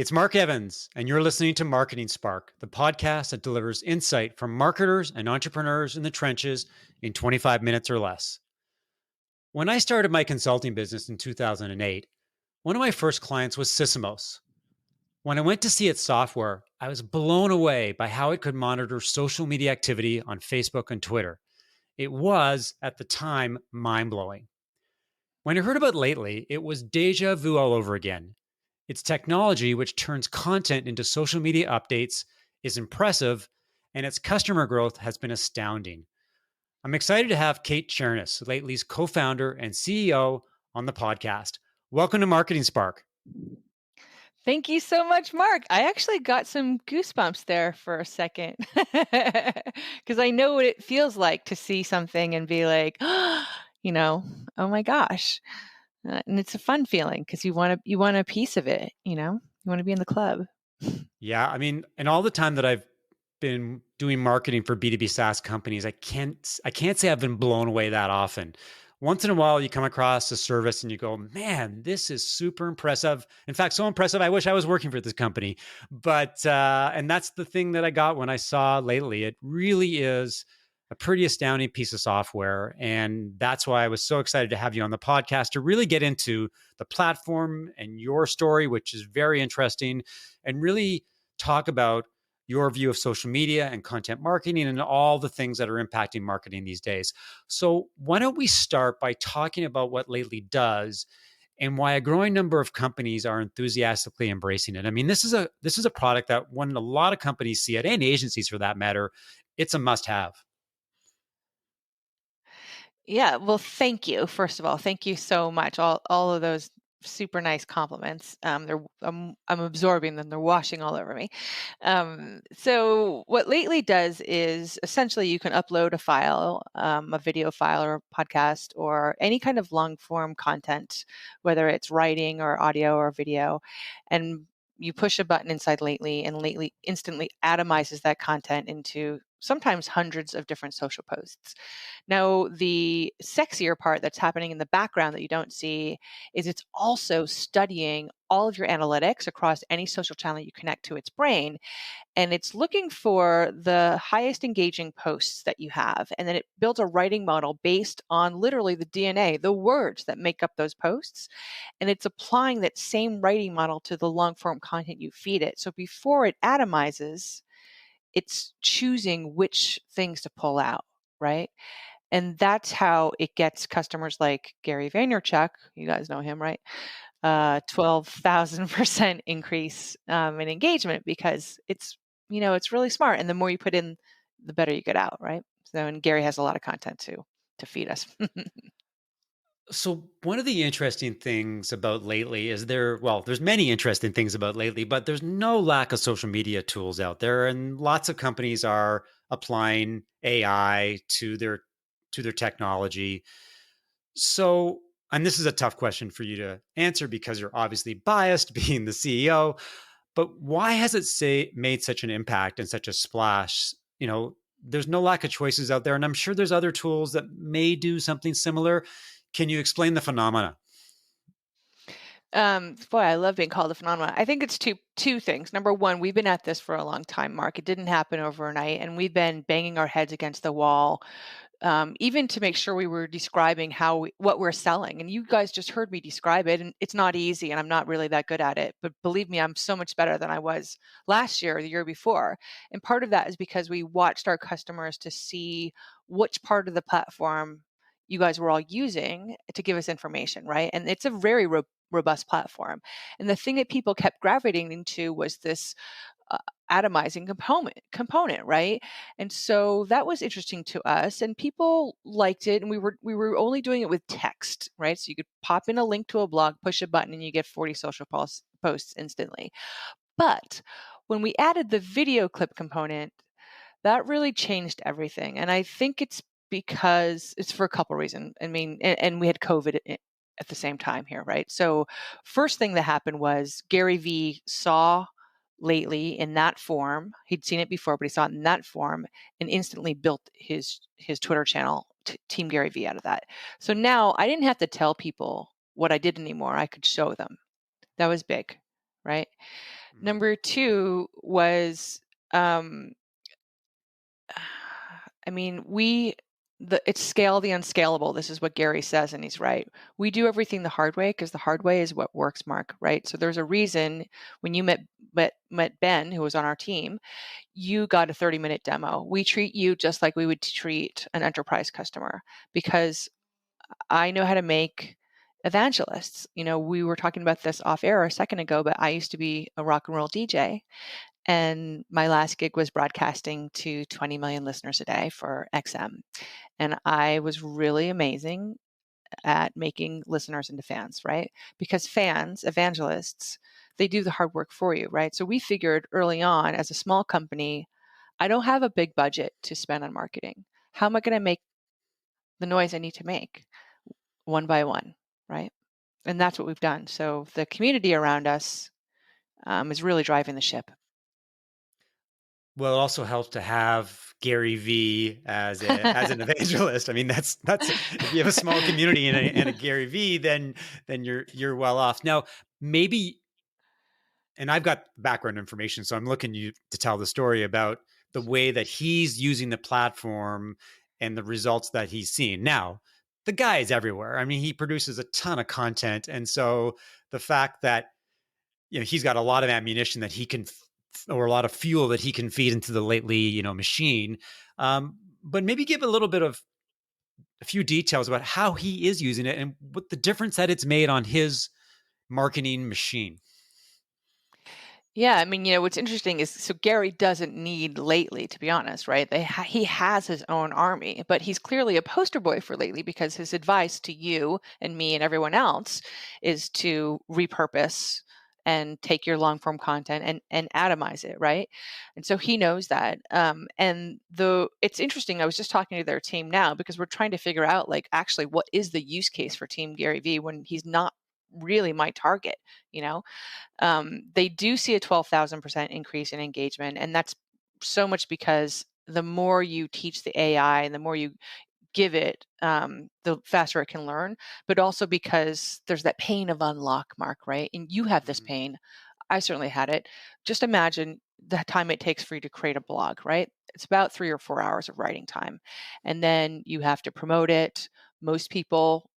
It's Mark Evans, and you're listening to Marketing Spark, the podcast that delivers insight from marketers and entrepreneurs in the trenches in 25 minutes or less. When I started my consulting business in 2008, one of my first clients was Sysomos. When I went to see its software, I was blown away by how it could monitor social media activity on Facebook and Twitter. It was, at the time, mind blowing. When I heard about Lately, it was deja vu all over again. Its technology, which turns content into social media updates, is impressive, and its customer growth has been astounding. I'm excited to have Kate Chernis, Lately's co founder and CEO, on the podcast. Welcome to Marketing Spark. Thank you so much, Mark. I actually got some goosebumps there for a second because I know what it feels like to see something and be like, oh my gosh. And it's a fun feeling because you want a piece of it, you want to be in the club. Yeah, I mean, and all the time that I've been doing marketing for B2B SaaS companies, I can't say I've been blown away that often. Once in a while, you come across a service and you go, man, this is super impressive. In fact, so impressive, I wish I was working for this company. But, and that's the thing that I got when I saw Lately. It really is a pretty astounding piece of software. And that's why I was so excited to have you on the podcast to really get into the platform and your story, which is very interesting, and really talk about your view of social media and content marketing and all the things that are impacting marketing these days. So, why don't we start by talking about what Lately does and why a growing number of companies are enthusiastically embracing it? I mean, this is a product that when a lot of companies see it, and agencies for that matter, it's a must-have. Yeah, well, thank you. First of all, thank you so much. All of those super nice compliments. I'm absorbing them. They're washing all over me. So what Lately does is essentially you can upload a file, a video file or a podcast or any kind of long form content, whether it's writing or audio or video, and you push a button inside Lately, and Lately instantly atomizes that content into sometimes hundreds of different social posts. Now, the sexier part that's happening in the background that you don't see is it's also studying all of your analytics across any social channel you connect to its brain. And it's looking for the highest engaging posts that you have. And then it builds a writing model based on literally the DNA, the words that make up those posts. And it's applying that same writing model to the long form content you feed it. So before it atomizes, it's choosing which things to pull out, right? And that's how it gets customers like Gary Vaynerchuk, you guys know him, right? 12,000% increase in engagement because it's really smart. And the more you put in, the better you get out, right? So, and Gary has a lot of content to feed us. So one of the interesting things about Lately is there's many interesting things about Lately, but there's no lack of social media tools out there, and lots of companies are applying AI to their technology. So, and this is a tough question for you to answer because you're obviously biased being the CEO, but why has it made such an impact and such a splash? There's no lack of choices out there, and I'm sure there's other tools that may do something similar. Can you explain the phenomena? Boy, I love being called a phenomenon. I think it's two things. Number one, we've been at this for a long time, Mark. It didn't happen overnight, and we've been banging our heads against the wall, even to make sure we were describing what we're selling. And you guys just heard me describe it, and it's not easy, and I'm not really that good at it. But believe me, I'm so much better than I was last year or the year before. And part of that is because we watched our customers to see which part of the platform you guys were all using to give us information, right? And it's a very robust platform. And the thing that people kept gravitating to was this uh, atomizing component, right? And so that was interesting to us, and people liked it. And we were only doing it with text, right? So you could pop in a link to a blog, push a button, and you get 40 social posts instantly. But when we added the video clip component, that really changed everything. And I think it's because it's for a couple reasons. I mean, and we had COVID at the same time here, right? So, first thing that happened was Gary Vee saw Lately in that form. He'd seen it before, but he saw it in that form and instantly built his Twitter channel, Team Gary Vee, out of that. So now I didn't have to tell people what I did anymore. I could show them. That was big, right? Number two was, um, I mean, it's scale the unscalable. This is what Gary says, and he's right. We do everything the hard way because the hard way is what works, Mark, right? So there's a reason when you met Ben, who was on our team, you got a 30-minute demo. We treat you just like we would treat an enterprise customer because I know how to make evangelists. We were talking about this off air a second ago, but I used to be a rock and roll DJ. And my last gig was broadcasting to 20 million listeners a day for XM. And I was really amazing at making listeners into fans, right? Because fans, evangelists, they do the hard work for you, right? So we figured early on as a small company, I don't have a big budget to spend on marketing. How am I going to make the noise I need to make one by one, right? And that's what we've done. So the community around us is really driving the ship. Well, it also helps to have Gary V as an evangelist. I mean, that's if you have a small community and a Gary V, then you're well off. Now, maybe, and I've got background information, so I'm looking you to tell the story about the way that he's using the platform and the results that he's seen. Now, the guy is everywhere. I mean, he produces a ton of content, and so the fact that he's got a lot of ammunition that he can or a lot of fuel that he can feed into the lately machine, but maybe give a little bit of a few details about how he is using it and what the difference that it's made on his marketing machine. Yeah, I mean, what's interesting is so Gary doesn't need Lately, to be honest, right? He has his own army, but he's clearly a poster boy for Lately because his advice to you and me and everyone else is to repurpose and take your long form content and atomize it, right? And so he knows that. And it's interesting. I was just talking to their team now because we're trying to figure out, like, actually, what is the use case for Team Gary V when he's not really my target, you know? They do see a 12,000% increase in engagement. And that's so much because the more you teach the AI and the more you give it, the faster it can learn, but also because there's that pain of unlock, Mark, right? And you have this Mhm. pain. I certainly had it. Just imagine the time it takes for you to create a blog, right? It's about 3 or 4 hours of writing time. And then you have to promote it. Most people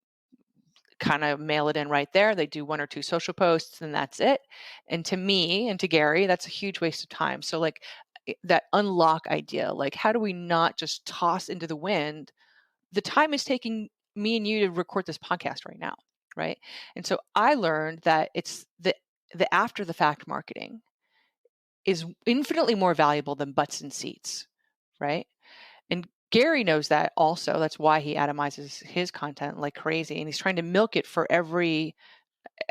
kind of mail it in right there. They do 1 or 2 social posts and that's it. And to me and to Gary, that's a huge waste of time. So like that unlock idea, like how do we not just toss into the wind the time is taking me and you to record this podcast right now, right? And so I learned that it's the after the fact marketing is infinitely more valuable than butts and seats, right? And Gary knows that also. That's why he atomizes his content like crazy, and he's trying to milk it for everything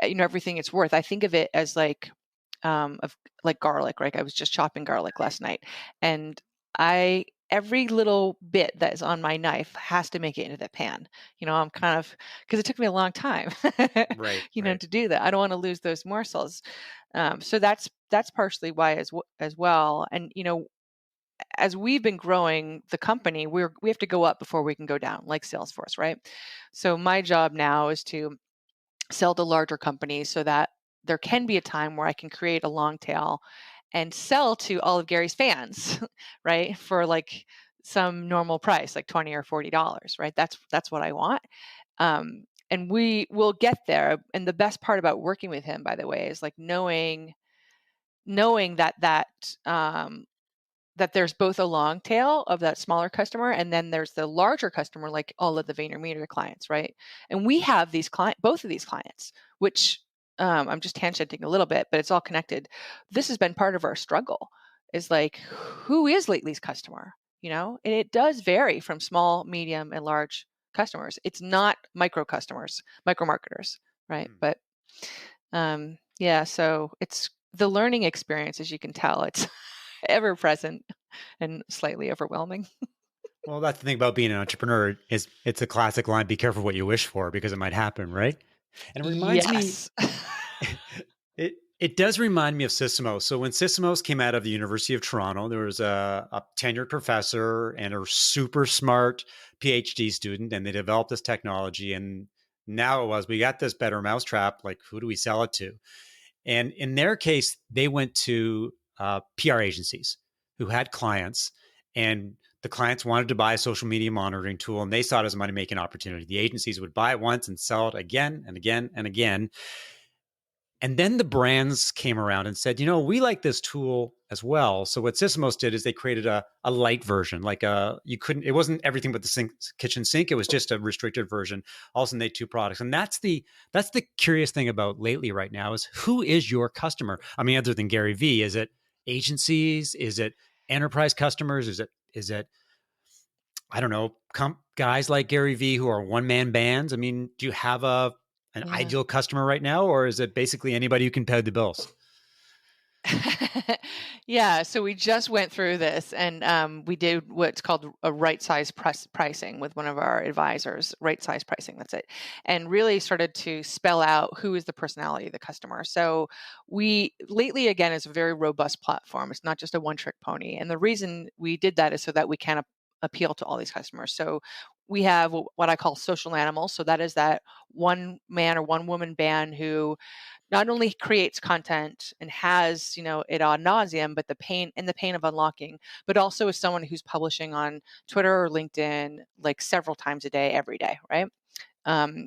it's worth. I think of it as of like garlic, right? I was just chopping garlic last night, and I every little bit that is on my knife has to make it into the pan. I'm kind of because it took me a long time, Right, right. to do that. I don't want to lose those morsels. So that's partially why as well. And as we've been growing the company, we have to go up before we can go down, like Salesforce, right? So my job now is to sell to larger companies so that there can be a time where I can create a long tail and sell to all of Gary's fans, right? For like some normal price, like $20 or $40, right? That's what I want. And we will get there. And the best part about working with him, by the way, is like knowing that there's both a long tail of that smaller customer and then there's the larger customer, like all of the VaynerMedia clients, right? And we have both of these clients, which I'm just tangenting a little bit, but it's all connected. This has been part of our struggle is like, who is Lately's customer? And it does vary from small, medium, and large customers. It's not micro customers, micro marketers, right? Hmm. But yeah, so it's the learning experience, as you can tell, it's ever present and slightly overwhelming. Well, that's the thing about being an entrepreneur is it's a classic line: "Be careful what you wish for, because it might happen." Right? And it reminds me, Yes. it does remind me of Sysomos. So when Sysomos came out of the University of Toronto, there was a tenured professor and a super smart PhD student, and they developed this technology. And now we got this better mousetrap. Like, who do we sell it to? And in their case, they went to PR agencies who had clients, and the clients wanted to buy a social media monitoring tool, and they saw it as a money making opportunity. The agencies would buy it once and sell it again and again and again. And then the brands came around and said, we like this tool as well. So what Sysmos did is they created a light version, like it wasn't everything but the kitchen sink. It was just a restricted version. All of a sudden they had two products. And that's the curious thing about lately right now is, who is your customer? I mean, other than Gary Vee, is it agencies? Is it enterprise customers? Is it I don't know, guys like Gary Vee who are one man bands? I mean, do you have an Yeah. ideal customer right now, or is it basically anybody who can pay the bills? Yeah, so we just went through this, and we did what's called a right size pricing with one of our advisors. Right size pricing, that's it, and really started to spell out who is the personality of the customer. So we lately, again, is a very robust platform. It's not just a one trick pony, and the reason we did that is so that we can appeal to all these customers. So we have what I call social animals. So that is that one man or one woman band who not only creates content and has, it ad nauseum, but the pain of unlocking, but also is someone who's publishing on Twitter or LinkedIn like several times a day, every day, right?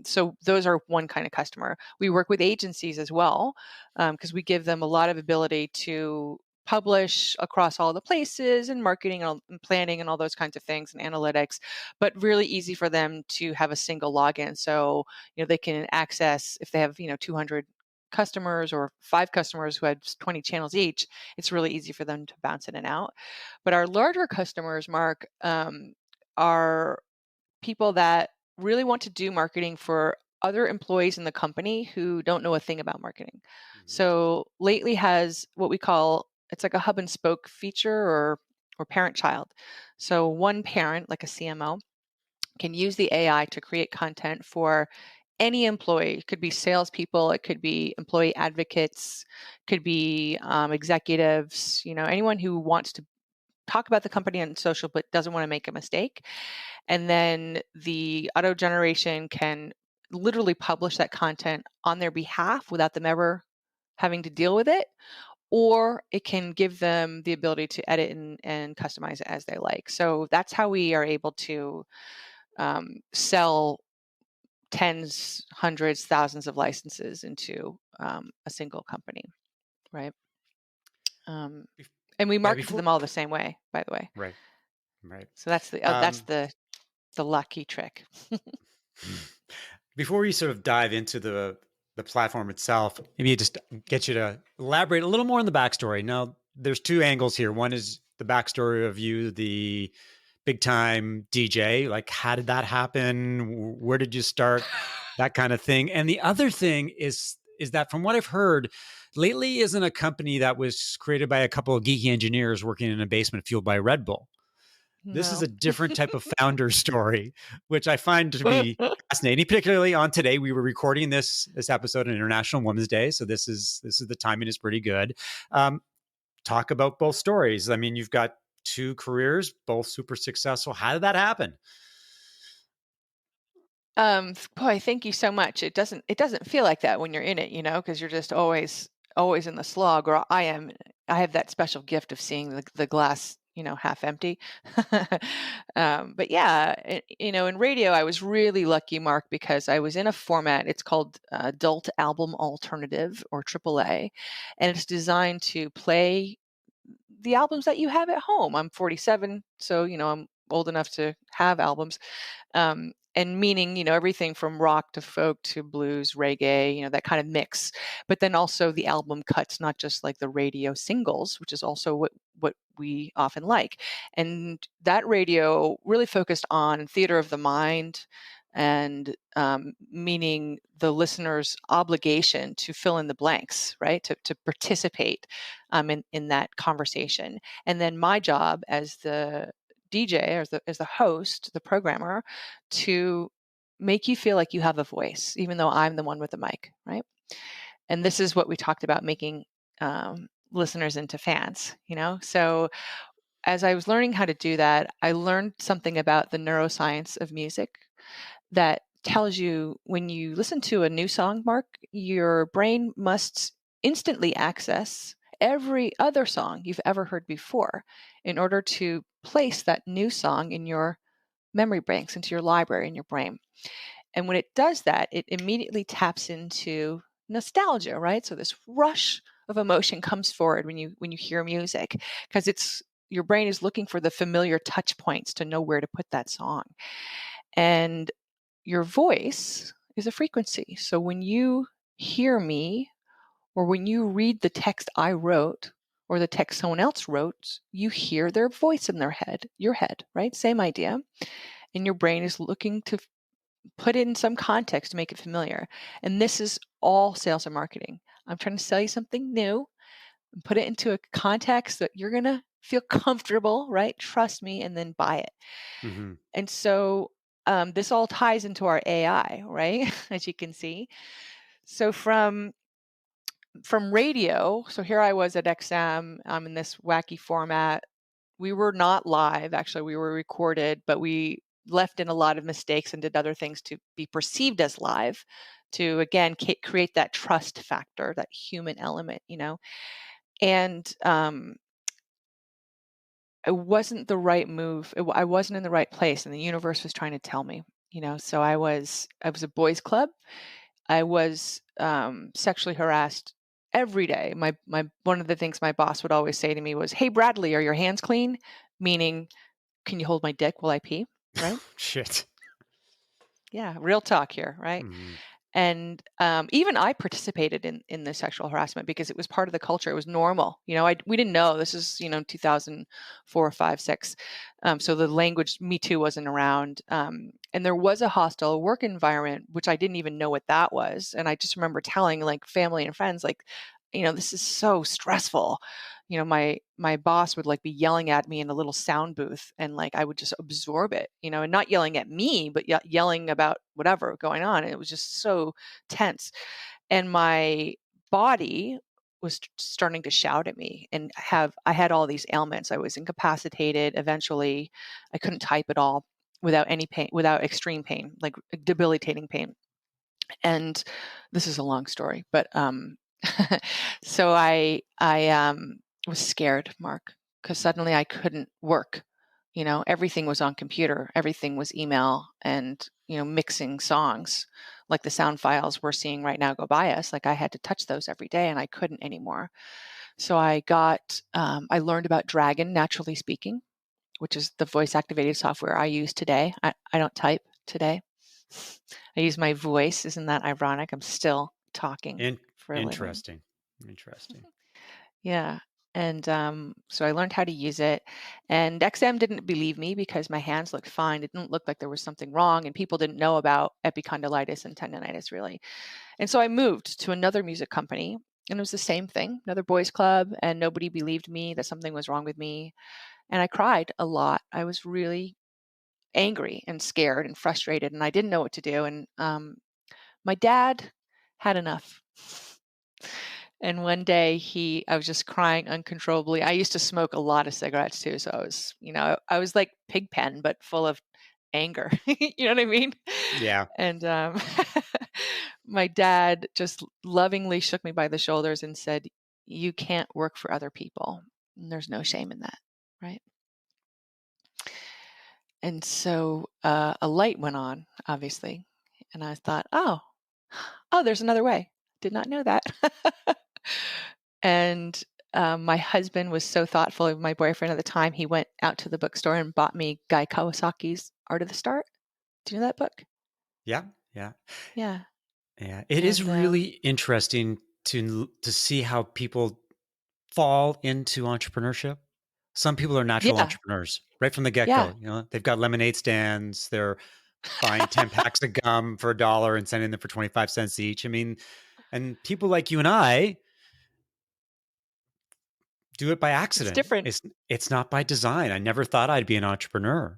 So those are one kind of customer. We work with agencies as well, because we give them a lot of ability to publish across all the places and marketing and planning and all those kinds of things and analytics, but really easy for them to have a single login. So, they can access, if they have, 200 customers or 5 customers who had 20 channels each, it's really easy for them to bounce in and out. But our larger customers, Mark, are people that really want to do marketing for other employees in the company who don't know a thing about marketing. Mm-hmm. So lately has what we call, it's like a hub and spoke feature, or parent child. So one parent, like a CMO, can use the AI to create content for any employee. It could be salespeople, it could be employee advocates, could be executives, anyone who wants to talk about the company on social but doesn't want to make a mistake. And then the auto generation can literally publish that content on their behalf without them ever having to deal with it, or it can give them the ability to edit and customize it as they like. So that's how we are able to sell tens, hundreds, thousands of licenses into a single company, right? Um, and we Yeah, market to before them all the same way, by the way. right, right. So that's Um, the lucky trick. Before we sort of dive into the platform itself, maybe just get you to elaborate a little more on the backstory. Now, there's two angles here. One is the backstory of you, the big time DJ. Like, how did that happen? Where did you start? That kind of thing. And the other thing is that, from what I've heard, lately isn't a company that was created by a couple of geeky engineers working in a basement fueled by Red Bull. This is No. a different type of founder story, which I find to be fascinating. Particularly on today, we were recording this episode on International Women's Day, so this is the timing is pretty good. Um, Talk about both stories. I mean, you've got two careers, both super successful. How did that happen? Boy, thank you so much. It doesn't feel like that when you're in it, because you're just always in the slog. Or I have that special gift of seeing the glass, half empty. But yeah, in radio, I was really lucky, Mark, because I was in a format. It's called Adult Album Alternative, or AAA, and it's designed to play the albums that you have at home. I'm 47, so I'm old enough to have albums, and meaning, everything from rock to folk to blues, reggae, that kind of mix. But then also the album cuts, not just like the radio singles, which is also what we often like. And that radio really focused on theater of the mind, and meaning the listener's obligation to fill in the blanks, right? To participate in that conversation. And then my job as the DJ, or as the host, the programmer, to make you feel like you have a voice, even though I'm the one with the mic, right? And this is what we talked about, making listeners into fans, So as I was learning how to do that, I learned something about the neuroscience of music that tells you, when you listen to a new song, Mark, your brain must instantly access every other song you've ever heard before in order to place that new song in your memory banks, into your library in your brain. And when it does that, it immediately taps into nostalgia, right? So this rush of emotion comes forward when you hear music, because it's your brain is looking for the familiar touch points to know where to put that song. And your voice is a frequency. So when you hear me, or when you read the text I wrote or the text someone else wrote, you hear their voice in their head, your head, right? Same idea. And your brain is looking to put it in some context to make it familiar. And this is all sales and marketing. I'm trying to sell you something new and put it into a context that you're going to feel comfortable, right? Trust me, and then buy it. Hmm. And so this all ties into our AI, right? As you can see. So from radio, so here I was at XM, in this wacky format. We were not live, actually, we were recorded, but we left in a lot of mistakes and did other things to be perceived as live, to again create that trust factor, that human element, And it wasn't the right move. I wasn't in the right place, and the universe was trying to tell me, So I was a boys' club. I was sexually harassed every day. My one of the things my boss would always say to me was, "Hey Bradley, are your hands clean?" Meaning, can you hold my dick while I pee? Right? Shit. Yeah, real talk here, right? Mhm. And even I participated in the sexual harassment because it was part of the culture. It was normal. We didn't know this is 2004, 5, 6. So the language Me Too wasn't around, and there was a hostile work environment, which I didn't even know what that was. And I just remember telling like family and friends, like, this is so stressful. My boss would like be yelling at me in a little sound booth, and like I would just absorb it, and not yelling at me, but yelling about whatever going on. And it was just so tense. And my body was starting to shout at me, and I had all these ailments. I was incapacitated. Eventually, I couldn't type at all without any pain, without extreme pain, like debilitating pain. And this is a long story, but so I was scared, Mark, because suddenly I couldn't work. Everything was on computer, everything was email, and mixing songs, like the sound files we're seeing right now go by us. Like I had to touch those every day, and I couldn't anymore. So I learned about Dragon, Naturally Speaking, which is the voice activated software I use today. I don't type today. I use my voice. Isn't that ironic? I'm still talking In for a living. Interesting. Interesting. Yeah. And so I learned how to use it. And XM didn't believe me because my hands looked fine. It didn't look like there was something wrong. And people didn't know about epicondylitis and tendonitis, really. And so I moved to another music company. And it was the same thing, another boys' club. And nobody believed me that something was wrong with me. And I cried a lot. I was really angry and scared and frustrated. And I didn't know what to do. And my dad had enough. And one day I was just crying uncontrollably. I used to smoke a lot of cigarettes too. So I was like Pigpen, but full of anger. You know what I mean? Yeah. And my dad just lovingly shook me by the shoulders and said, "You can't work for other people. And there's no shame in that." Right. And so a light went on, obviously. And I thought, oh, there's another way. Did not know that. And my husband was so thoughtful. My boyfriend at the time, he went out to the bookstore and bought me Guy Kawasaki's Art of the Start. Do you know that book? Yeah. Yeah. Yeah. Yeah. It is And really interesting to see how people fall into entrepreneurship. Some people are natural yeah, entrepreneurs right from the get-go. yeah. They've got lemonade stands, they're buying 10 packs of gum for a dollar and sending them for 25 cents each. I mean, and people like you and I do it by It's accident. different. It's not by design. I never thought I'd be an entrepreneur.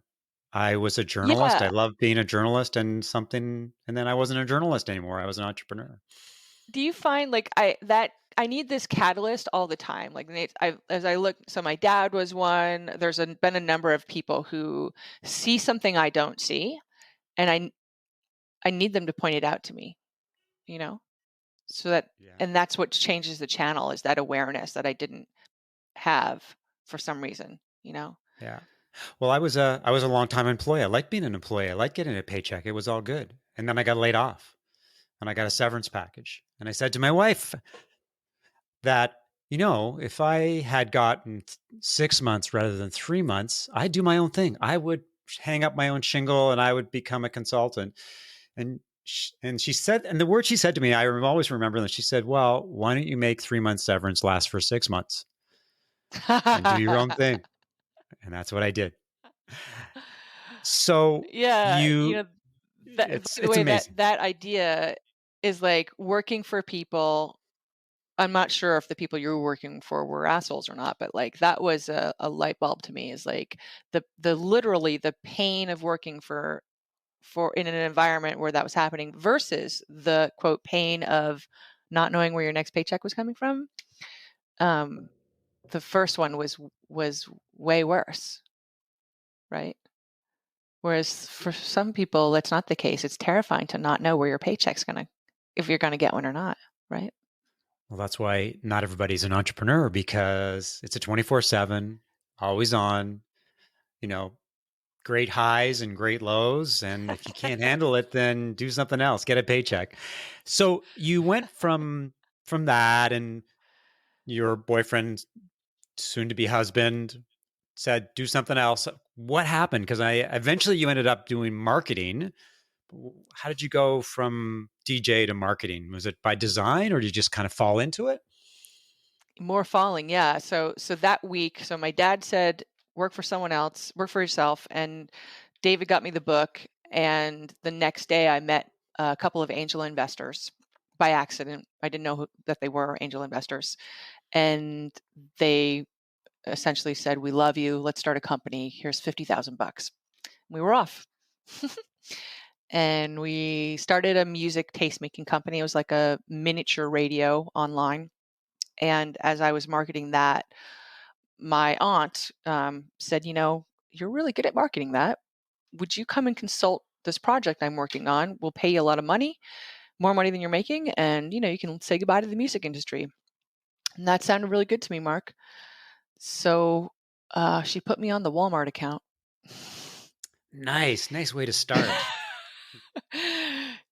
I was a journalist. I Yeah. loved being a journalist and then I wasn't a journalist anymore. I was an entrepreneur. Do you find like I need this catalyst all the time? Like as I look, so my dad was one. Been a number of people who see something I don't see, and I need them to point it out to me. You know? So that Yeah. and that's what changes the channel is that awareness that I didn't have for some reason, you know? Yeah. Well, I was a long-time employee. I liked being an employee. I liked getting a paycheck. It was all good. And then I got laid off and I got a severance package. And I said to my wife that, if I had gotten 6 months rather than 3 months, I'd do my own thing. I would hang up my own shingle and I would become a consultant. And she said, and the word she said to me, always remember that. She said, "Well, why don't you make 3 months severance last for 6 months and do your own thing?" And that's what I did. So Yeah, that by the it's way, amazing. that idea is, like, working for people. I'm not sure if the people you were working for were assholes or not, but, like, that was a light bulb to me is, like, the literally the pain of working for in an environment where that was happening versus the, quote, "pain" of not knowing where your next paycheck was coming from. Um, the first one was way worse, right? Whereas for some people, that's not the case. It's terrifying to not know where your paycheck's gonna if you're gonna get one or not, right? Well, that's why not everybody's an entrepreneur because it's a 24/7, always on, you know, great highs and great lows. And if you can't handle it, then do something else, get a paycheck. So you went from that, and your boyfriend, soon to be husband, said, do something else. What happened? Because I eventually you ended up doing marketing. How did you go from DJ to marketing? Was it by design or did you just kind of fall into it? More falling, yeah. So that week, so my dad said, "Work for someone else, work for yourself." And David got me the book, and the next day I met a couple of angel investors by accident. I didn't know that they were angel investors, and they essentially said, "We love you. Let's start a company. Here's $50,000." We were off. And we started a music tastemaking company. It was like a miniature radio online. And as I was marketing that, my aunt said, "You're really good at marketing that. Would you come and consult this project I'm working on? We'll pay you a lot of money, more money than you're making, and you can say goodbye to the music industry." And that sounded really good to me, Mark. So she put me on the Walmart account. Nice way to start.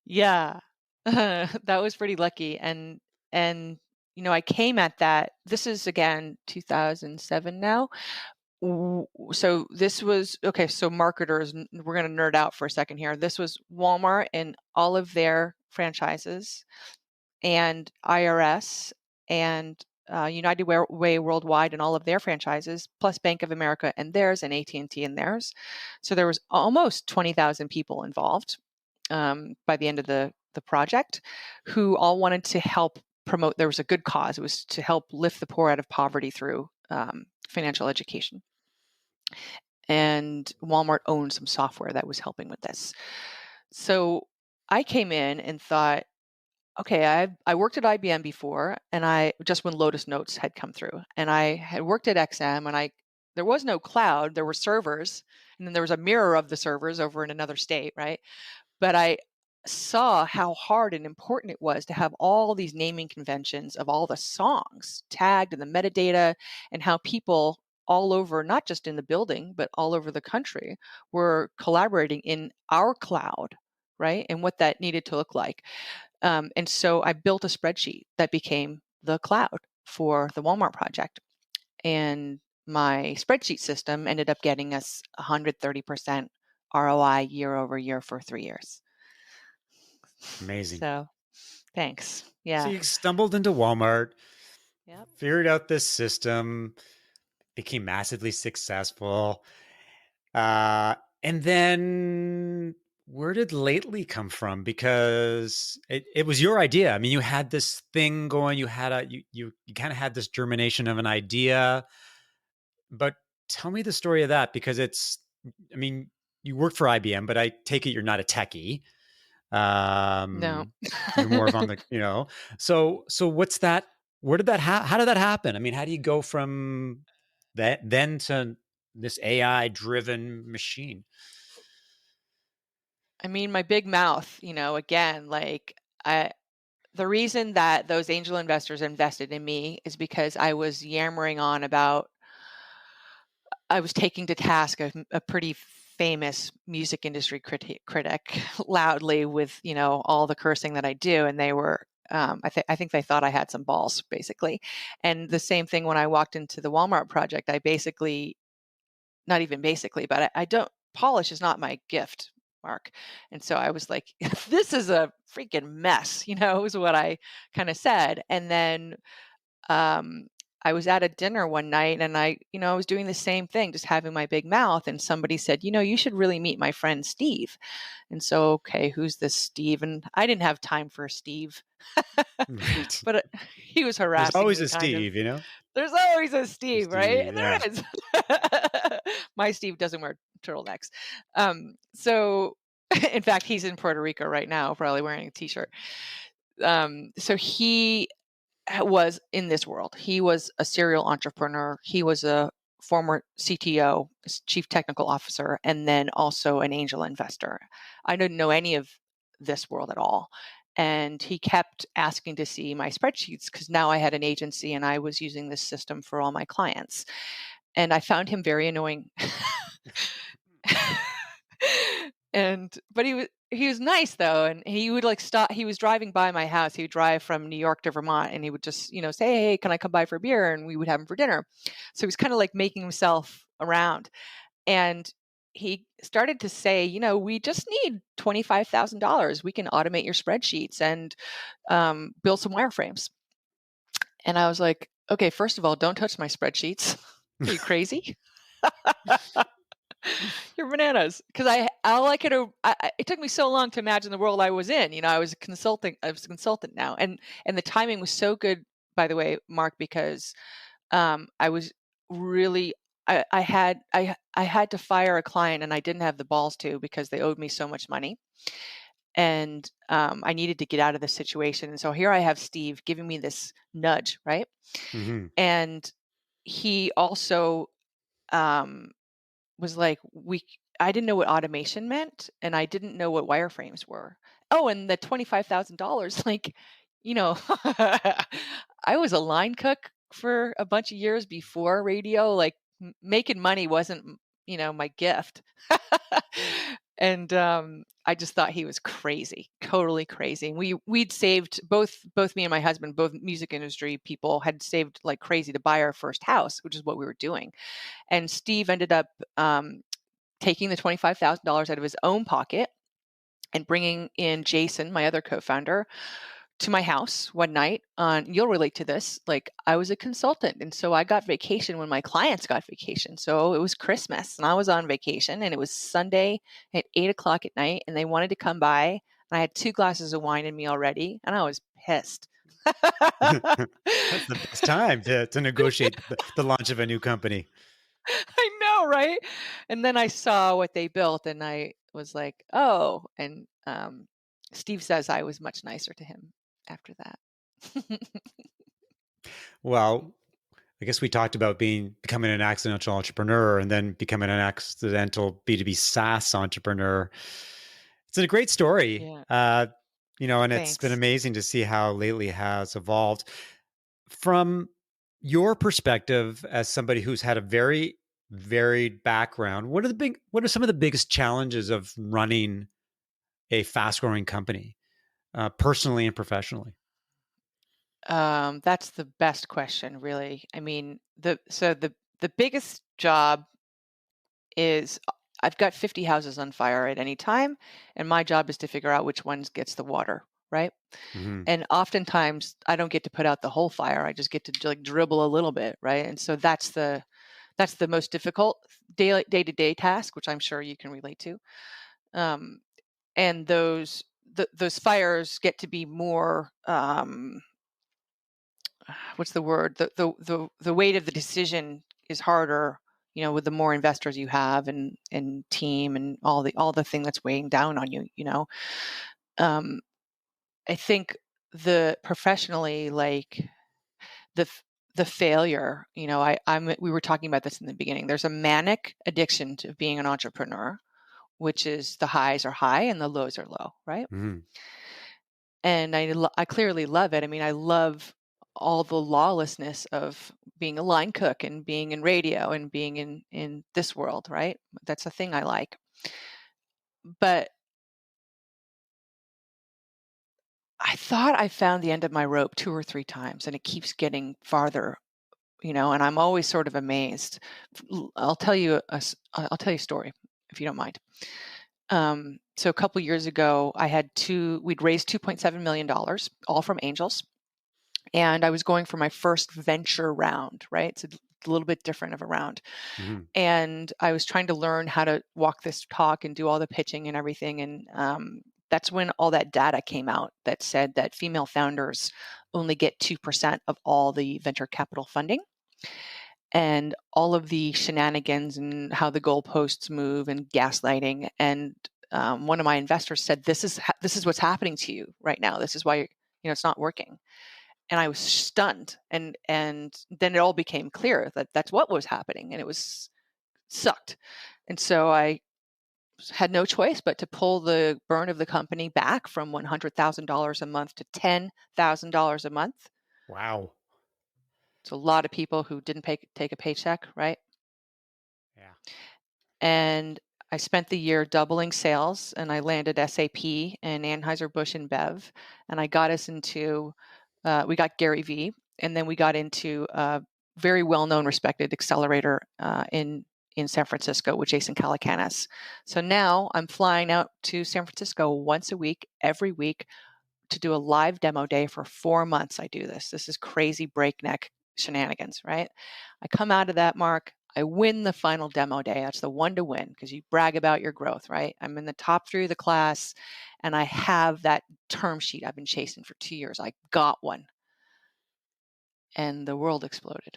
Yeah. That was pretty lucky. And I came at that. This is again 2007 now. So this was okay. So marketers, we're going to nerd out for a second here. This was Walmart and all of their franchises, and IRS, and United Way Worldwide and all of their franchises, plus Bank of America and theirs, and AT&T and theirs. So there was almost 20,000 people involved by the end of the project, who all wanted to help promote. There was a good cause. It was to help lift the poor out of poverty through financial education. And Walmart owned some software that was helping with this. So I came in and thought, okay, I worked at IBM before, and I just when Lotus Notes had come through, and I had worked at XM, and I there was no cloud, there were servers, and then there was a mirror of the servers over in another state, right? But I saw how hard and important it was to have all these naming conventions of all the songs tagged and the metadata, and how people all over, not just in the building, but all over the country, were collaborating in our cloud, right? And what that needed to look like. And so I built a spreadsheet that became the cloud for the Walmart project. And my spreadsheet system ended up getting us 130% ROI year over year for 3 years. Amazing. So thanks. So Yeah. you stumbled into Walmart, Yep. figured out this system, became massively successful. Uh, and then where did lately come from? Because it was your idea. I mean, you had this thing going, you had you kind of had this germination of an idea, but tell me the story of that because I mean, you work for IBM, but I take it you're not a techie. No. Um, you're more of on the, so what's that? Where did that how did that happen? I mean, how do you go from that then to this AI driven machine? I mean, my big mouth, again, like I the reason that those angel investors invested in me is because I was yammering on about I was taking to task a pretty famous music industry critic loudly with, all the cursing that I do, and they were, I think they thought I had some balls, basically. And the same thing when I walked into the Walmart project, I basically, not even basically, but I don't polish is not my gift, Mark. And so I was like, this is a freaking mess, is what I kind of said. And then um, I was at a dinner one night and I was doing the same thing, just having my big mouth. And somebody said, you should really meet my friend Steve. And so, okay, who's this Steve? And I didn't have time for Steve, Right. but he was There's harassing always me a kind of. Steve, you know? There's always a Steve, right? Steve, And yeah. there is. My Steve doesn't wear turtlenecks. So, in fact, he's in Puerto Rico right now, probably wearing a t-shirt. So he was in this world. He was a serial entrepreneur. He was a former CTO, chief technical officer, and then also an angel investor. I didn't know any of this world at all. And he kept asking to see my spreadsheets because now I had an agency and I was using this system for all my clients. And I found him very annoying. But he was nice though, and he would like stop. He was driving by my house. He would drive from New York to Vermont, and he would just say, "Hey, can I come by for a beer?" And we would have him for dinner. So he was kind of like making himself around, and he started to say, we just need $25,000. We can automate your spreadsheets and build some wireframes. And I was like, okay, first of all, don't touch my spreadsheets. Are you crazy? You're bananas. Because it took me so long to imagine the world I was in. I was a consultant. I was a consultant now, and the timing was so good. By the way, Mark, because I was really I had to fire a client, and I didn't have the balls to because they owed me so much money, and I needed to get out of the situation. And so here I have Steve giving me this nudge, right? Hmm. And he also um, was like, I didn't know what automation meant, and I didn't know what wireframes were. Oh, and the $25,000, like, you know, I was a line cook for a bunch of years before radio. Like, making money wasn't, my gift. And I just thought he was crazy, totally crazy. And we'd saved both me and my husband, both music industry people, had saved like crazy to buy our first house, which is what we were doing. And Steve ended up taking the $25,000 out of his own pocket and bringing in Jason, my other co-founder, to my house one night. You'll relate to this. Like, I was a consultant, and so I got vacation when my clients got vacation. So it was Christmas, and I was on vacation, and it was Sunday at 8 o'clock at night, and they wanted to come by, and I had 2 glasses of wine in me already, and I was pissed. That's the best time to negotiate the launch of a new company. I know, right? And then I saw what they built, and I was like, "Oh." And Steve says I was much nicer to him after that. Well, I guess we talked about becoming an accidental entrepreneur and then becoming an accidental B2B SaaS entrepreneur. It's a great story. Yeah. And it's been Thanks. amazing to see how lately has evolved. From your perspective as somebody who's had a very varied background, what are some of the biggest challenges of running a fast growing company, personally and professionally? That's the best question, really. I mean, the biggest job is I've got 50 houses on fire at any time, and my job is to figure out which ones gets the water, right? Hmm. And oftentimes I don't get to put out the whole fire. I just get to like dribble a little bit, right? And so that's the most difficult day-to-day task, which I'm sure you can relate to. Um, and those fires get to be more what's the word? The weight of the decision is harder, with the more investors you have and team and all the thing that's weighing down on you. Um, I think the professionally, like the the failure, we were talking about this in the beginning. There's a manic addiction to being an entrepreneur, which is the highs are high and the lows are low, right? Hmm. and I clearly love it. I mean, I love all the lawlessness of being a line cook and being in radio and being in this world, right? That's a thing I like. But I thought I found the end of my rope 2 or 3 times, and it keeps getting farther, and I'm always sort of amazed. I'll tell you a story, if you don't mind. So a couple years ago, we'd raised $2.7 million, all from angels. And I was going for my first venture round, right? It's a little bit different of a round. Mhm. And I was trying to learn how to walk this talk and do all the pitching and everything. And that's when all that data came out that said that female founders only get 2% of all the venture capital funding. And all of the shenanigans and how the goalposts move and gaslighting. And one of my investors said, this is what's happening to you right now. This is why it's not working. And I was stunned. And then it all became clear that that's what was happening, and it was sucked. And so I had no choice but to pull the burn of the company back from $100,000 a month to $10,000 a month. Wow. It's a lot of people who didn't take a paycheck, right? Yeah. And I spent the year doubling sales, and I landed SAP and Anheuser-Busch and Bev, and I got us into, we got Gary Vee, and then we got into a very well-known, respected accelerator in San Francisco with Jason Calacanis. So now I'm flying out to San Francisco once a week, every week, to do a live demo day for 4 months. I do this. This is crazy breakneck shenanigans, right? I come out of that, Mark. I win the final demo day. That's the one to win because you brag about your growth, right? I'm in the top 3 of the class, and I have that term sheet I've been chasing for 2 years. I got one, and the world exploded,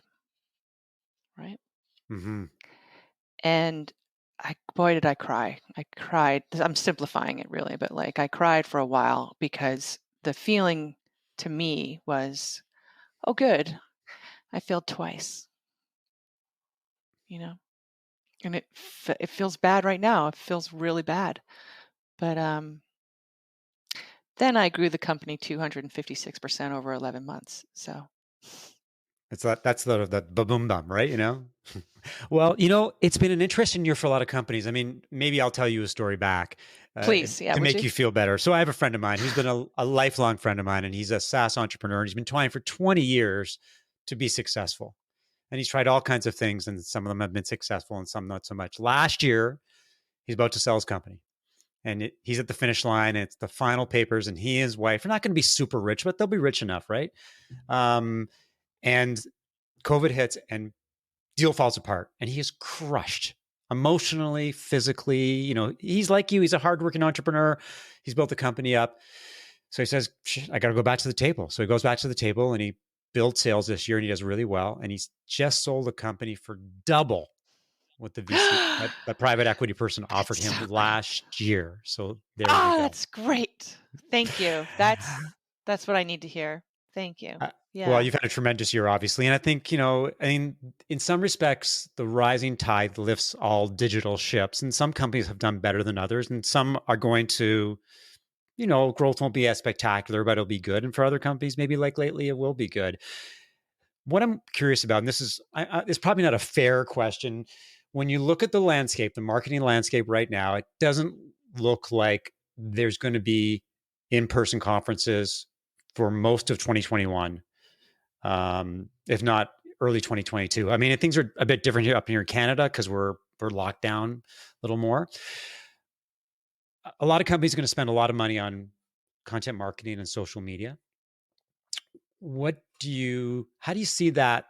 right? Mhm. And boy, did I cry. I cried. I'm simplifying it really, but like I cried for a while because the feeling to me was, oh, good. I failed twice, you know, and it feels bad right now. It feels really bad. But then I grew the company 256% over 11 months. So That's the boom bum, right? Well, it's been an interesting year for a lot of companies. I mean, maybe I'll tell you a story back please, yeah, to would make you? you feel better. So I have a friend of mine who's been a lifelong friend of mine, and he's a SaaS entrepreneur. And he's been trying for 20 years to be successful. And he's tried all kinds of things, and some of them have been successful and some not so much. Last year, he's about to sell his company. And he's at the finish line, and it's the final papers, and he and his wife are not going to be super rich, but they'll be rich enough, right? And COVID hits, and deal falls apart, and he is crushed emotionally, physically. He's like you. He's a hardworking entrepreneur. He's built the company up. So he says, I got to go back to the table. So he goes back to the table, and he builds sales this year, and he does really well. And he's just sold a company for double what the VC, that private equity person offered That's him so great. last year. So there you Ah, go. that's great. Thank you. That's what I need to hear. Thank you. Uh, well, Yeah. you've had a tremendous year, obviously. And I think, I mean, in some respects, the rising tide lifts all digital ships. And some companies have done better than others. And some are going to, growth won't be as spectacular, but it'll be good. And for other companies, maybe like lately, it will be good. What I'm curious about, and this is it's probably not a fair question. When you look at the landscape, the marketing landscape right now, it doesn't look like there's going to be in-person conferences for most of 2021, if not early 2022. I mean, things are a bit different here in Canada because we're locked down a little more. A lot of companies are going to spend a lot of money on content marketing and social media. How do you see that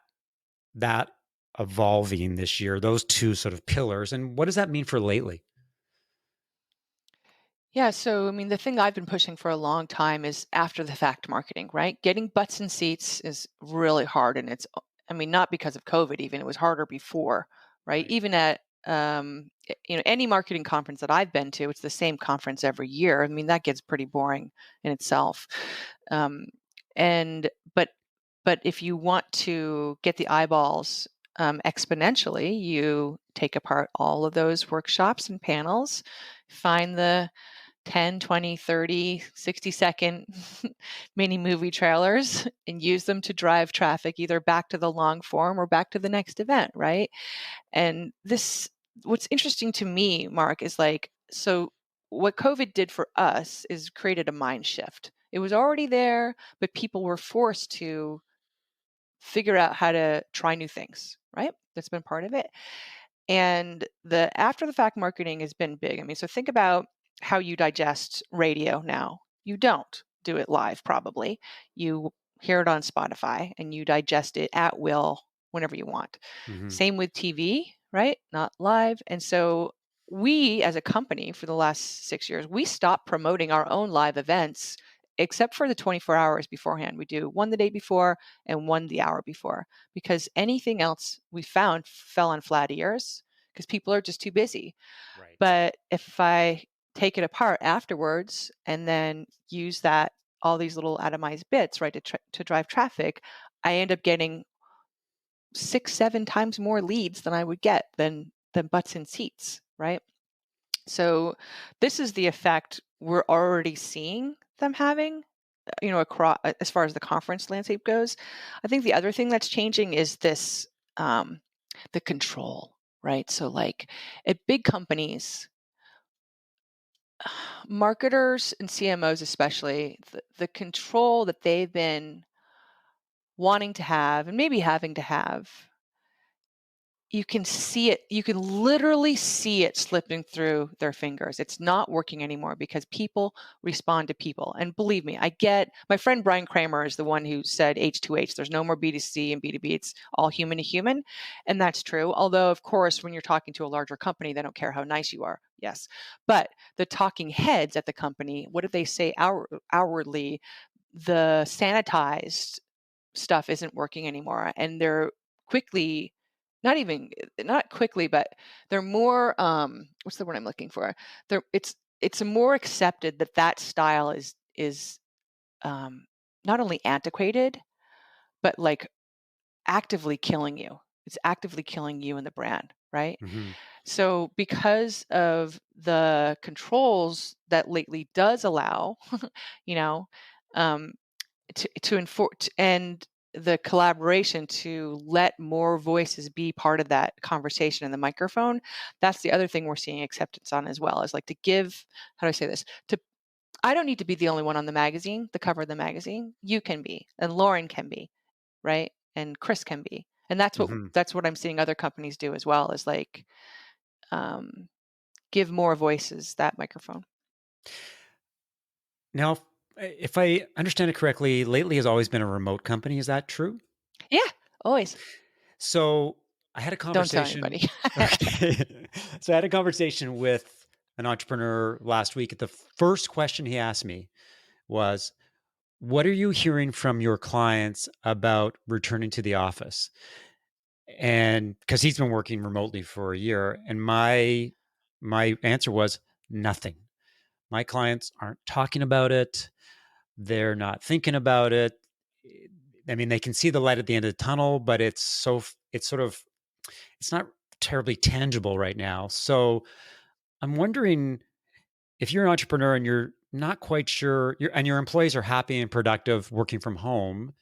evolving this year, those two sort of pillars, and what does that mean for lately? Yeah, so I mean, the thing I've been pushing for a long time is after the fact marketing, right? Getting butts in seats is really hard, and I mean, not because of COVID, even it was harder before, right? Right. Even at any marketing conference that I've been to, it's the same conference every year. I mean, that gets pretty boring in itself. Um, and but if you want to get the eyeballs exponentially, you take apart all of those workshops and panels, find the 10, 20, 30, 60-second mini movie trailers and use them to drive traffic either back to the long form or back to the next event, right? And this, what's interesting to me, Mark, is like, so what COVID did for us is created a mind shift. It was already there, but people were forced to figure out how to try new things, right? That's been part of it. And the after the fact marketing has been big. I mean, so think about how you digest radio now. You don't do it live, probably. You hear it on Spotify and you digest it at will whenever you want. Hmm. Same with TV, right? Not live. And so we as a company for the last 6 years, we stopped promoting our own live events except for the 24 hours beforehand. We do one the day before and one the hour before because anything else we found fell on flat ears because people are just too busy. Right. But if I take it apart afterwards and then use that all these little atomized bits, right, to drive traffic, I end up getting 6, 7 times more leads than I would get than butts in seats, right? So this is the effect we're already seeing them having, across as far as the conference landscape goes. I think the other thing that's changing is this, um, the control, right? So like at big companies, marketers and CMOs especially, the control that they've been wanting to have and maybe having to have, you can see it, you can literally see it slipping through their fingers. It's not working anymore because people respond to people. And believe me, I get, my friend Brian Kramer is the one who said H2H, there's no more B2C and B2B, it's all human to human. And that's true. Although, of course, when you're talking to a larger company, they don't care how nice you are. Yes. But the talking heads at the company, what do they say outwardly? The sanitized stuff isn't working anymore. And they're quickly, not even, not quickly, but they're more, what's the word I'm looking for? They're, it's more accepted that that style is um, not only antiquated, but like actively killing you. It's actively killing you and the brand, right? Hmm. So because of the controls that lately does allow, you know, um, to enforce and the collaboration to let more voices be part of that conversation in the microphone, that's the other thing we're seeing acceptance on as well, is like to give, how do I say this, to, I don't need to be the only one on the magazine, the cover of the magazine. You can be, and Lauren can be, right, and Chris can be. And Hmm. that's what I'm seeing other companies do as well, is like, um, give more voices that microphone. Now, if I understand it correctly, Lately has always been a remote company. Is that true? Yeah, always. So I had a Don't tell conversation. anybody. Okay. So I had a conversation with an entrepreneur last week. The first question he asked me was, what are you hearing from your clients about returning to the office? And because he's been working remotely for a year, and my answer was nothing. My clients aren't talking about it. They're not thinking about it. I mean, they can see the light at the end of the tunnel, but it's sort of it's not terribly tangible right now. So I'm wondering if you're an entrepreneur and you're not quite sure, and your employees are happy and productive working from home,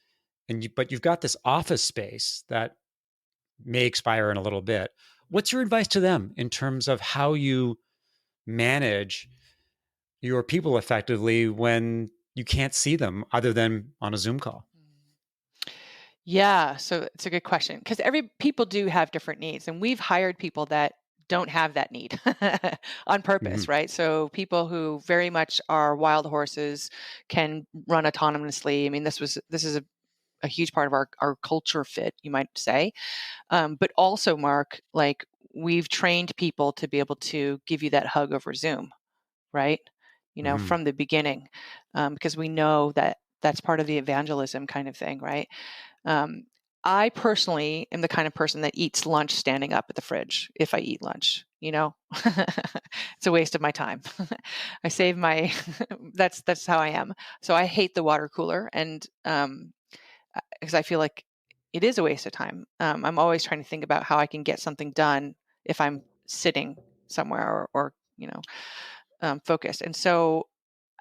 but you've got this office space that may expire in a little bit. What's your advice to them in terms of how you manage your people effectively when you can't see them other than on a Zoom call? Yeah, so it's a good question because every people do have different needs, and we've hired people that don't have that need on purpose, Hmm. right? So people who very much are wild horses can run autonomously. I mean, this is a huge part of our culture fit, you might say. But also, Mark, like we've trained people to be able to give you that hug over Zoom, right? Hmm. From the beginning, because we know that that's part of the evangelism kind of thing, right? Um, I personally am the kind of person that eats lunch standing up at the fridge if I eat lunch, it's a waste of my time. I Right. save my that's how I am. So I hate the water cooler and because I feel like it is a waste of time. I'm always trying to think about how I can get something done if I'm sitting somewhere or focused. And so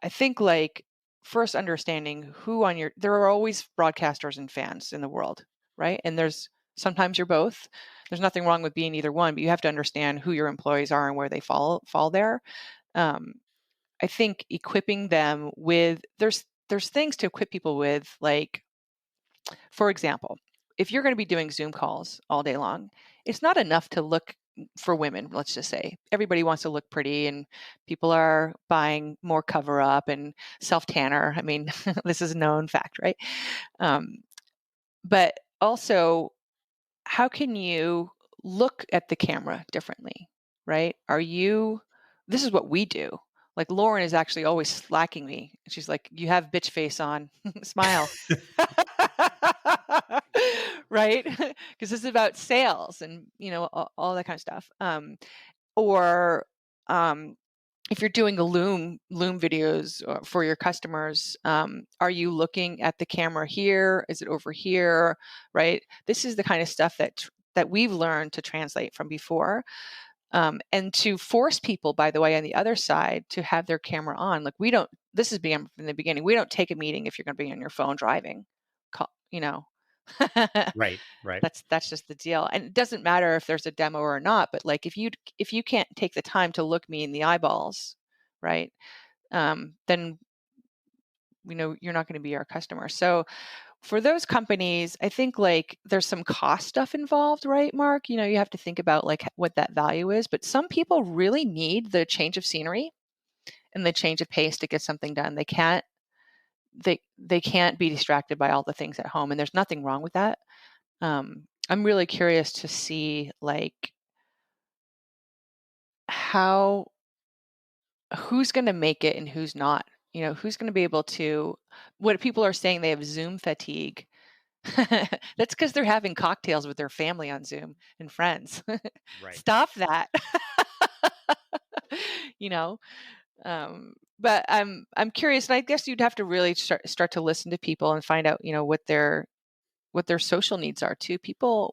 I think like first understanding who on your there are always broadcasters and fans in the world, right? And there's sometimes you're both. There's nothing wrong with being either one, but you have to understand who your employees are and where they fall there. Um, I think equipping them with there's things to equip people with, like for example, if you're going to be doing Zoom calls all day long, it's not enough to look for women, let's just say. Everybody wants to look pretty and people are buying more cover up and self tanner. I mean, this is a known fact, right? Um, but also, how can you look at the camera differently, right? This is what we do. Like Lauren is actually always slacking me. She's like, you have bitch face on, smile. Right? Because this is about sales and, all that kind of stuff. Or um, if you're doing a Loom videos for your customers, are you looking at the camera here? Is it over here? Right? This is the kind of stuff that we've learned to translate from before, and to force people, by the way, on the other side to have their camera on. Like we don't. This is being from the beginning. We don't take a meeting if you're going to be on your phone driving. Call, you know. Right, right, That's just the deal. And it doesn't matter if there's a demo or not, but like if you can't take the time to look me in the eyeballs, right? Then you're not going to be our customer. So for those companies, I think like there's some cost stuff involved, right, Mark? You have to think about like what that value is, but some people really need the change of scenery and the change of pace to get something done. They can't be distracted by all the things at home, and there's nothing wrong with that. I'm really curious to see like how who's going to make it and who's not. Who's going to be able to. What people are saying, they have Zoom fatigue. That's because they're having cocktails with their family on Zoom and friends. right. Stop that. you know. But I'm curious, and I guess you'd have to really start to listen to people and find out, what their social needs are too. People,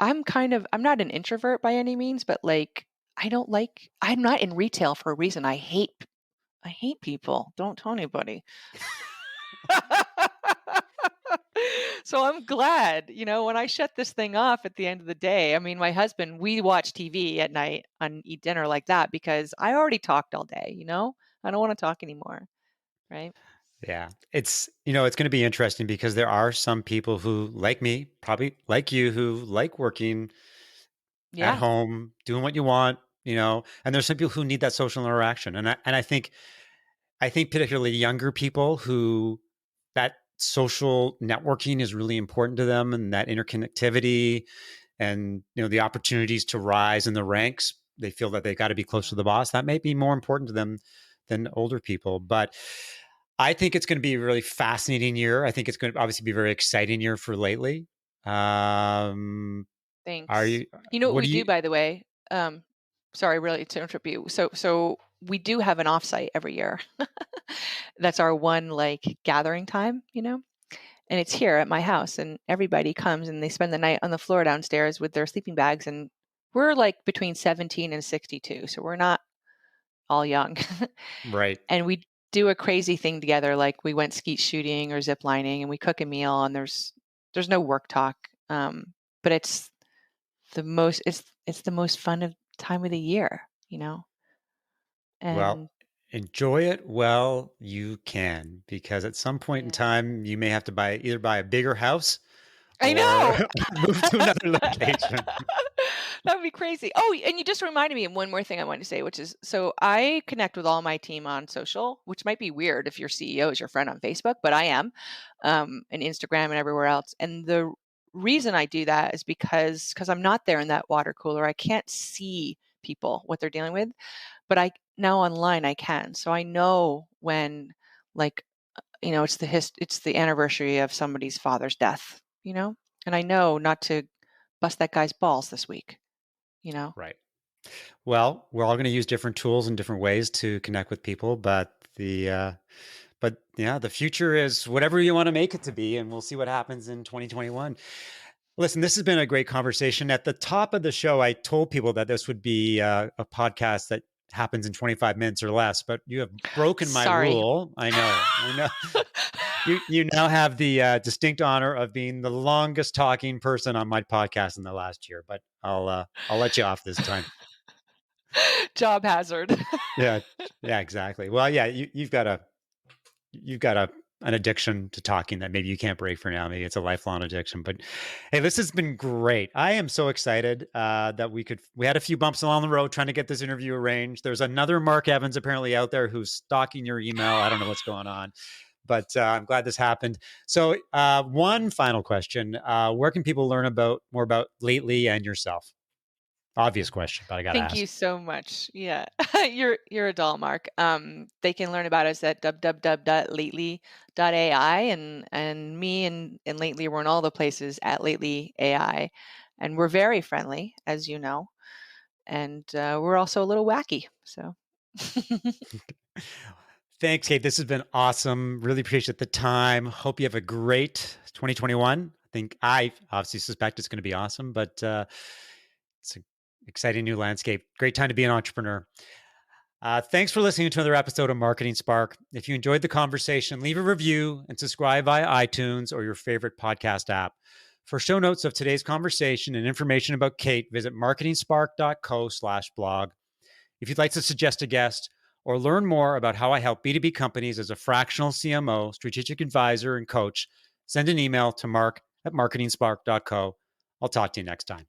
I'm not an introvert by any means, but like I'm not in retail for a reason. I hate people. Don't tell anybody. So I'm glad, when I shut this thing off at the end of the day. I mean, my husband, we watch TV at night and eat dinner like that because I already talked all day, I don't want to talk anymore. Right. Yeah. It's going to be interesting because there are some people who, like me, probably like you, who like working at Yeah. home, doing what you want, and there's some people who need that social interaction. And I think particularly younger people who that social networking is really important to them, and that interconnectivity and the opportunities to rise in the ranks. They feel that they got to be close to Mhm. the boss. That may be more important to them than older people. But I think it's going to be a really fascinating year. I think it's going to obviously be a very exciting year for lately. Are Thanks. you? You know what What we do do, you? by the way? Sorry, really to interrupt you. So we do have an offsite every year. That's our one like gathering time, and it's here at my house, and everybody comes and they spend the night on the floor downstairs with their sleeping bags, and we're like between 17 and 62, so we're not all young. Right. And we do a crazy thing together, like we went skeet shooting or zip lining, and we cook a meal, and there's no work talk. But it's the most fun of time of the year, Well, and enjoy it while you can, because at some point in yeah. time, you may have to either buy a bigger house I or know. move to another location. That would be crazy. Oh, and you just reminded me of one more thing I wanted to say, which is so I connect with all my team on social, which might be weird if your CEO is your friend on Facebook, but I am, and Instagram and everywhere else. And the reason I do that is because I'm not there in that water cooler. I can't see people what they're dealing with, but I now online I can. So I know when, like, it's the anniversary of somebody's father's death, and I know not to bust that guy's balls this week, you know? Right. Well, we're all going to use different tools and different ways to connect with people, but yeah, the future is whatever you want to make it to be, and we'll see what happens in 2021. Listen, this has been a great conversation. At the top of the show, I told people that this would be a podcast that happens in 25 minutes or less, but you have broken my Sorry. rule. I know. You now have the distinct honor of being the longest talking person on my podcast in the last year, but I'll let you off this time. Job hazard. Yeah, yeah, exactly. Well, yeah, you've got an addiction to talking that maybe you can't break for now. Maybe it's a lifelong addiction. But hey, this has been great. I am so excited that we had a few bumps along the road trying to get this interview arranged. There's another Mark Evans apparently out there who's stalking your email. I don't know what's going on, but I'm glad this happened. So one final question: where can people learn about more about Lately and yourself? Obvious question, but I got to Thank ask. you so much. Yeah. You're a doll, Mark. They can learn about us at www.lately.ai, and me and Lately, we're in all the places at Lately AI, and we're very friendly, as you know, and we're also a little wacky. So Thanks, Kate. This has been awesome. Really appreciate the time. Hope you have a great 2021. I obviously suspect it's going to be awesome, but it's an exciting new landscape. Great time to be an entrepreneur. Thanks for listening to another episode of Marketing Spark. If you enjoyed the conversation, leave a review and subscribe via iTunes or your favorite podcast app. For show notes of today's conversation and information about Kate, visit marketingspark.co/blog. If you'd like to suggest a guest or learn more about how I help B2B companies as a fractional CMO, strategic advisor, and coach, send an email to mark@marketingspark.co. I'll talk to you next time.